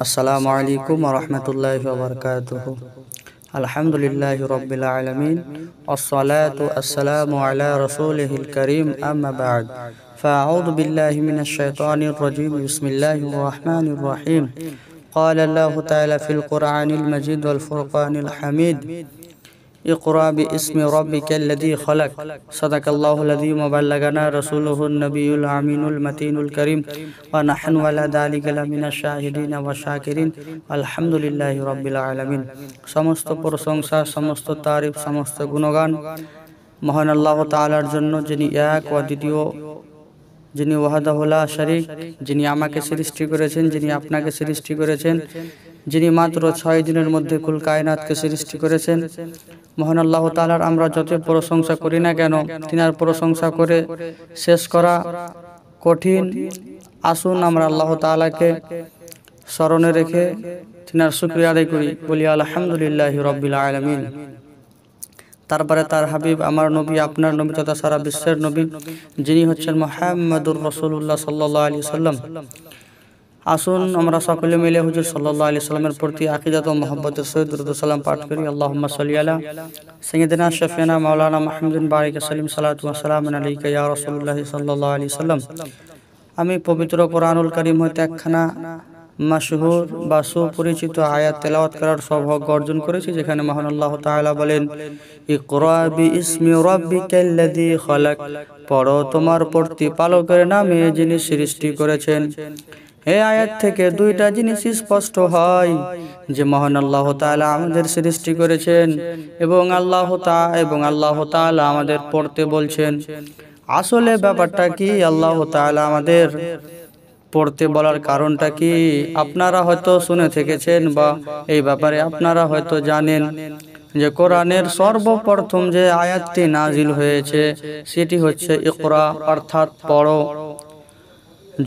আসসালামু আলাইকুম ওয়া রাহমাতুল্লাহি ওয়া বারাকাতুহু। আলহামদুলিল্লাহি রাব্বিল আলামিন ওয়াসসালাতু ওয়াসসালামু আলা রাসূলিহিল কারীম আম্মা বা'দ। ফাআউযু বিল্লাহি মিনাশ শাইতানির রাজীম। বিসমিল্লাহির রাহমানির রাহিম। قال الله تعالى في القرآن المجيد والفرقان الحميد اقرأ باسم ربك الذي خلق صدق الله العظيم وبلغنا رسوله النبي الأمين المتين الكريم ونحن على ذلك لمن الشاهدين والشاكرين الحمد لله رب العالمين। সমস্ত প্রশংসা, সমস্ত তারিফ, সমস্ত গুণগান মহান আল্লাহ তাআলার জন্য, যিনি এক ও দ্বিতীয়, যিনি ওয়াহদাহু লা শারীক, যিনি আমাকে সৃষ্টি করেছেন, যিনি আপনাকে সৃষ্টি করেছেন, যিনি মাত্র 6 দিনের মধ্যে কুল কায়নাতকে সৃষ্টি করেছেন। মহান আল্লাহ তাআলার আমরা যত প্রশংসা করি না কেন, তিনার প্রশংসা করে শেষ করা কঠিন। আসুন আমরা আল্লাহ তাআলাকে স্মরণে রেখে তিনার শুকরিয়া আদায় করি, বলি আলহামদুলিল্লাহি রাব্বিল আলামিন। তারপরে তার হাবিব, আমার নবী, আপনার নবী তথা সারা বিশ্বের নবী, যিনি হচ্ছেন মুহাম্মাদুর রাসূলুল্লাহ সাল্লাল্লাহু আলাইহি সাল্লাম। আসুন আমরা সকলে মিলে হুজুর সাল্লাল্লাহু আলাইহি সাল্লামের প্রতি আকীদাত ও মহব্বতের সহিত দরুদ ও সালাম পাঠ করি। আল্লাহুম্মা সাল্লি আলা সাইয়্যিদিনা শাফিনা মাওলানা মুহাম্মাদিন বারিক সাল্লিম সালাতু ওয়া সালামুন আলাইকা ইয়া রাসূলুল্লাহ সাল্লাল্লাহু আলাইহি সাল্লাম। আমি পবিত্র কোরআনুল কারীম হতে একখানা মাশহুর বা সুপরিচিত আয়াত তেলাওয়াত করার সৌভাগ্য অর্জন করেছি, যেখানে মহান আল্লাহ তাআলা বলেন, ইকরা বিইসমি রাব্বিকাল্লাযী খালাক, পড়ো তোমার প্রতিপালকের নামে যিনি সৃষ্টি করেছেন। এই আয়াত থেকে দুইটা জিনিস স্পষ্ট হয়, যে মহান আল্লাহ তাআলা আমাদের সৃষ্টি করেছেন এবং আল্লাহ তাআলা আমাদের পড়তে বলছেন। আসলে ব্যাপারটা কি, আল্লাহ তাআলা আমাদের পড়তে বলার কারণটা কি, আপনারা হয়তো শুনে থেকেছেন বা এই ব্যাপারে আপনারা হয়তো জানেন যে কোরআনের সর্বপ্রথম যে আয়াতটি নাজিল হয়েছে সেটি হচ্ছে ইকরা, অর্থাৎ পড়ো।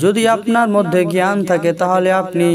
যদি আপনার মধ্যে জ্ঞান থাকে তাহলে আপনি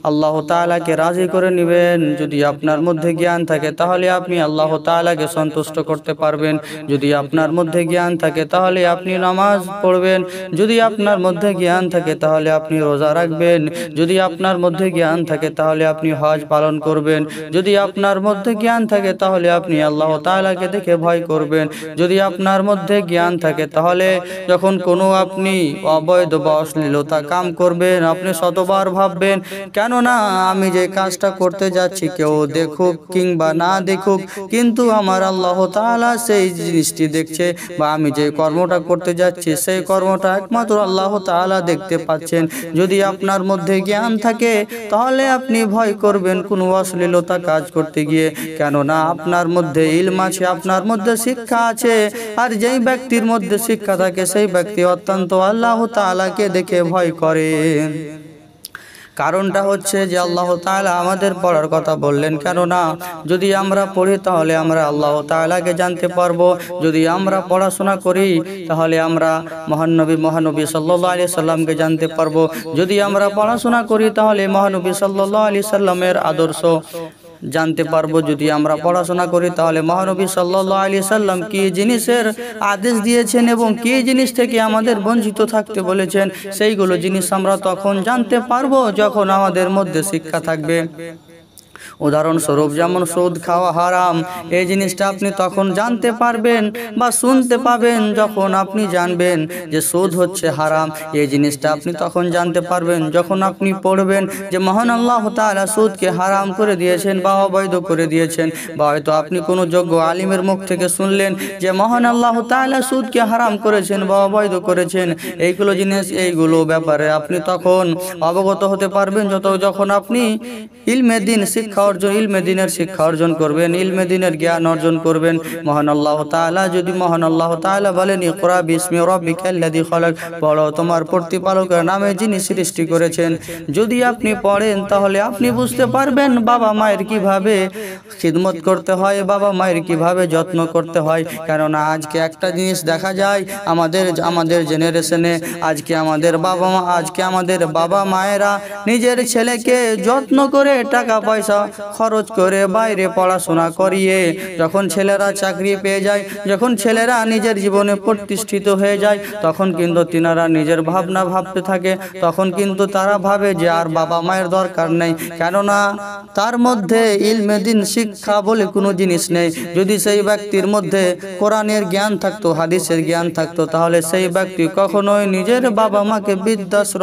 আল্লাহ তাআলাকে রাজি করে নেবেন। যদি আপনার মধ্যে জ্ঞান থাকে তাহলে আপনি আল্লাহ তাআলাকে সন্তুষ্ট করতে পারবেন। যদি আপনার মধ্যে জ্ঞান থাকে তাহলে আপনি নামাজ পড়বেন। যদি আপনার মধ্যে জ্ঞান থাকে তাহলে আপনি রোজা রাখবেন। যদি আপনার মধ্যে জ্ঞান থাকে তাহলে আপনি হজ পালন করবেন। যদি আপনার মধ্যে জ্ঞান থাকে তাহলে আপনি আল্লাহ তাআলাকে দেখে ভয় করবেন। যদি আপনার মধ্যে জ্ঞান থাকে তাহলে যখন কোনো আপনি অবৈধ বা অশ্লীলতা কাম করবেন, আপনি শতবার ভাববেন, কেননা আমি যে কাজটা করতে যাচ্ছি কেউ দেখুক কিংবা না দেখুক, কিন্তু আমার আল্লাহ তাআলা সেই জিনিসটি দেখছে, বা আমি যে কর্মটা করতে যাচ্ছি সেই কর্মটা একমাত্র আল্লাহ তাআলা দেখতে পাচ্ছেন। যদি আপনার মধ্যে জ্ঞান থাকে তাহলে আপনি ভয় করবেন কোনো অশ্লীলতা কাজ করতে গিয়ে, কেননা আপনার মধ্যে ইলম আছে, আপনার মধ্যে শিক্ষা আছে। আর যেই ব্যক্তির মধ্যে শিক্ষা থাকে সেই ব্যক্তি অত্যন্ত আল্লাহ তাআলাকে দেখে ভয় করে। কারণটা হচ্ছে যে আল্লাহ তাআলা আমাদের পড়ার কথা বললেন, কেননা যদি আমরা পড়ি তাহলে আমরা আল্লাহ তাআলাকে জানতে পারবো। যদি আমরা পড়াশোনা করি তাহলে আমরা মহানবী সাল্লাল্লাহু আলাইহি সাল্লামকে জানতে পারবো। যদি আমরা পড়াশোনা করি তাহলে মহানবী সাল্লাল্লাহু আলাইহি সাল্লামের আদর্শ জানতে পারবো। যদি আমরা পড়াশোনা করি তাহলে মহানবী সাল্লাল্লাহু আলাইহি সাল্লাম কি জিনিসের আদেশ দিয়েছেন এবং কি জিনিস থেকে আমাদের বঞ্চিত থাকতে বলেছেন, সেইগুলো জিনিস আমরা তখন জানতে পারবো যখন আমাদের মধ্যে শিক্ষা থাকবে। উদাহরণস্বরূপ, যেমন সুদ খাওয়া হারাম, এই জিনিসটা আপনি তখন জানতে পারবেন বা শুনতে পাবেন যখন আপনি জানবেন যে সুদ হচ্ছে হারাম। এই জিনিসটা আপনি তখন জানতে পারবেন যখন আপনি পড়বেন যে মহান আল্লাহ তাআলা সুদকে হারাম করে দিয়েছেন বা অবৈধ করে দিয়েছেন। বা হয়তো আপনি কোনো যোগ্য আলিমের মুখ থেকে শুনলেন যে মহান আল্লাহ তাআলা সুদকে হারাম করেছেন বা অবৈধ করেছেন। এইগুলো ব্যাপারে আপনি তখন অবগত হতে পারবেন যখন আপনি ইলমে দিনের শিক্ষা অর্জন করবেন, ইলমে দিনের জ্ঞান অর্জন করবেন। মহান আল্লাহ তাআলা বলেন, ইকরা বিইসমি রাব্বিকাল্লাযী খালাক, পড়ো তোমার প্রতিপালকের নামে যিনি সৃষ্টি করেছেন। যদি আপনি পড়েন তাহলে আপনি বুঝতে পারবেন বাবা মায়ের কিভাবে খিদমত করতে হয়, বাবা মায়ের কিভাবে যত্ন করতে হয়। কেননা আজকে একটা জিনিস দেখা যায় আমাদের জেনারেশনে, আজকে আমাদের বাবা মায়েরা নিজের ছেলেকে যত্ন করে টাকা পয়সা খরচ করে বাইরে পড়াশোনা করিয়ে যখন ছেলেরা চাকরি পেয়ে যায়, যখন ছেলেরা নিজের জীবনে প্রতিষ্ঠিত হয়ে যায়, তখন কিন্তু তিনারা নিজের ভাবনা ভাবতে থাকে। তখন কিন্তু তারা ভাবে যে আর বাবা মায়ের দরকার নেই, কেননা তার মধ্যে ইলমে দ্বীন শিক্ষা বলে কোনো জিনিস নেই। যদি সেই ব্যক্তির মধ্যে কোরআনের জ্ঞান থাকতো, হাদিসের জ্ঞান থাকতো, তাহলে সেই ব্যক্তি কখনোই নিজের বাবা মাকে বৃদ্ধাশ্রম